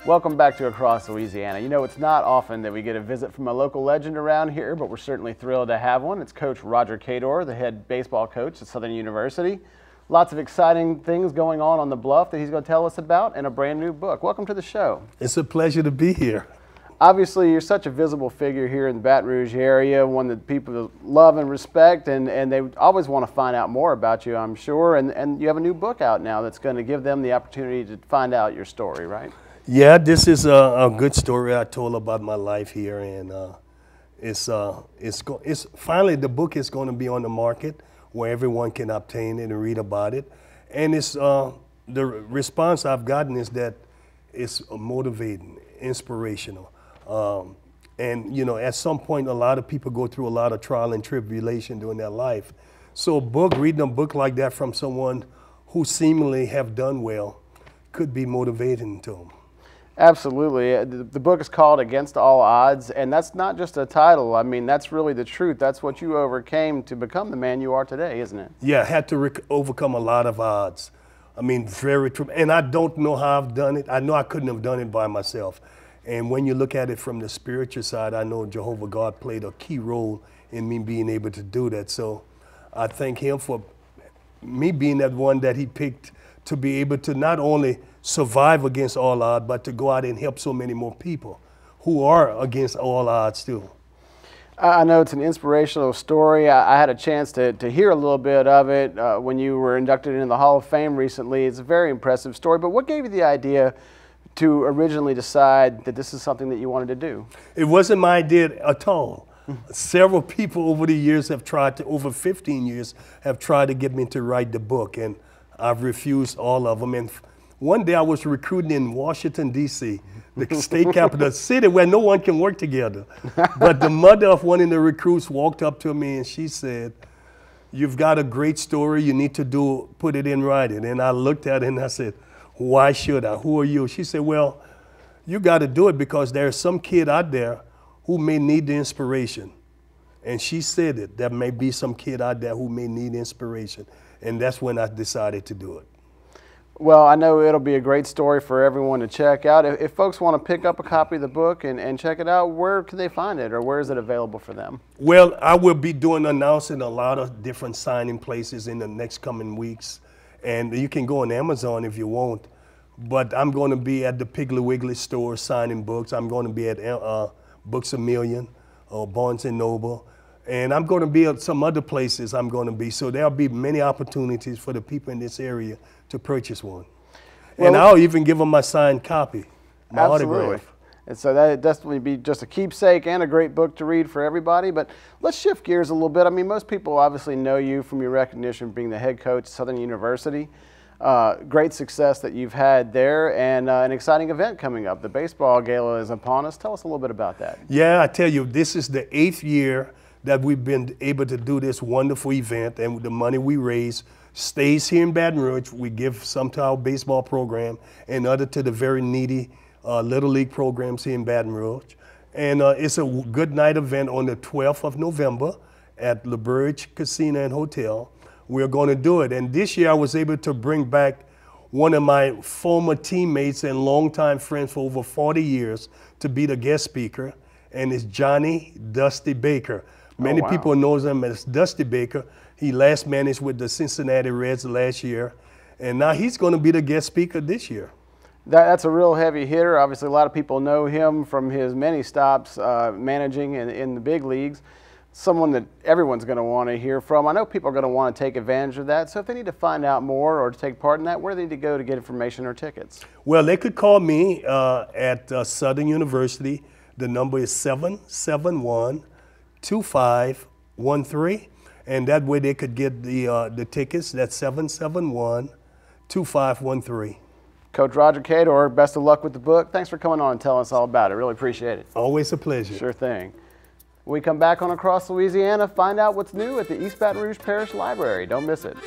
Welcome back to Across Louisiana. You know, it's not often that we get a visit from a local legend around here, but we're certainly thrilled to have one. It's Coach Roger Cador, the head baseball coach at Southern University. Lots of exciting things going on the bluff that he's going to tell us about, and a brand new book. Welcome to the show. It's a pleasure to be here. Obviously, you're such a visible figure here in the Baton Rouge area, one that people love and respect, and they always want to find out more about you, I'm sure. And you have a new book out now that's going to give them the opportunity to find out your story, right? Yeah, this is a good story I told about my life here, and it's finally the book is going to be on the market where everyone can obtain it and read about it. And it's the response I've gotten is that it's motivating, inspirational. And, you know, at some point, a lot of people go through a lot of trial and tribulation during their life. So reading a book like that from someone who seemingly have done well could be motivating to them. Absolutely. The book is called Against All Odds, and that's not just a title. I mean, that's really the truth. That's what you overcame to become the man you are today, isn't it? Yeah, I had to overcome a lot of odds. I mean, very true. And I don't know how I've done it. I know I couldn't have done it by myself. And when you look at it from the spiritual side, I know Jehovah God played a key role in me being able to do that. So I thank him for me being that one that he picked to be able to not only survive against all odds, but to go out and help so many more people who are against all odds too. I know it's an inspirational story. I had a chance to hear a little bit of it when you were inducted into the Hall of Fame recently. It's a very impressive story, but what gave you the idea to originally decide that this is something that you wanted to do? It wasn't my idea at all. Several people over the years have tried to, over 15 years, have tried to get me to write the book, and I've refused all of them. And one day I was recruiting in Washington, D.C., the state capital, city where no one can work together. But the mother of one of the recruits walked up to me and she said, "You've got a great story, you need to put it in writing." And I looked at it and I said, "Why should I? Who are you?" She said, "Well, you got to do it because there's some kid out there who may need the inspiration." And she said it, there may be some kid out there who may need inspiration. And that's when I decided to do it. Well, I know it'll be a great story for everyone to check out. If folks want to pick up a copy of the book and check it out, where can they find it, or where is it available for them? Well, I will be announcing a lot of different signing places in the next coming weeks. And you can go on Amazon if you want. But I'm going to be at the Piggly Wiggly store signing books. I'm going to be at Books A Million, Barnes & Noble. And I'm going to be at some other places I'm going to be. So there'll be many opportunities for the people in this area to purchase one. Well, and I'll even give them my signed copy, my autograph. And so that'd definitely be just a keepsake and a great book to read for everybody. But let's shift gears a little bit. I mean, most people obviously know you from your recognition being the head coach at Southern University. Great success that you've had there, and an exciting event coming up. The baseball gala is upon us. Tell us a little bit about that. Yeah, I tell you, this is the 8th year that we've been able to do this wonderful event, and the money we raise stays here in Baton Rouge. We give some to our baseball program and other to the very needy Little League programs here in Baton Rouge. And it's a good night event on the 12th of November at Le Burge Casino and Hotel. We're going to do it. And this year I was able to bring back one of my former teammates and longtime friends for over 40 years to be the guest speaker, and it's Johnny Dusty Baker. Many people know him as Dusty Baker. He last managed with the Cincinnati Reds last year, and now he's going to be the guest speaker this year. That's a real heavy hitter. Obviously, a lot of people know him from his many stops managing in the big leagues. Someone that everyone's going to want to hear from. I know people are going to want to take advantage of that. So if they need to find out more or to take part in that, where do they need to go to get information or tickets? Well, they could call me at Southern University. The number is 771-2513, and that way they could get the tickets. That's 771-2513. Coach Roger Cador, best of luck with the book. Thanks for coming on and telling us all about it. Really appreciate it. Always a pleasure. Sure thing. When we come back on Across Louisiana, find out what's new at the East Baton Rouge Parish Library. Don't miss it.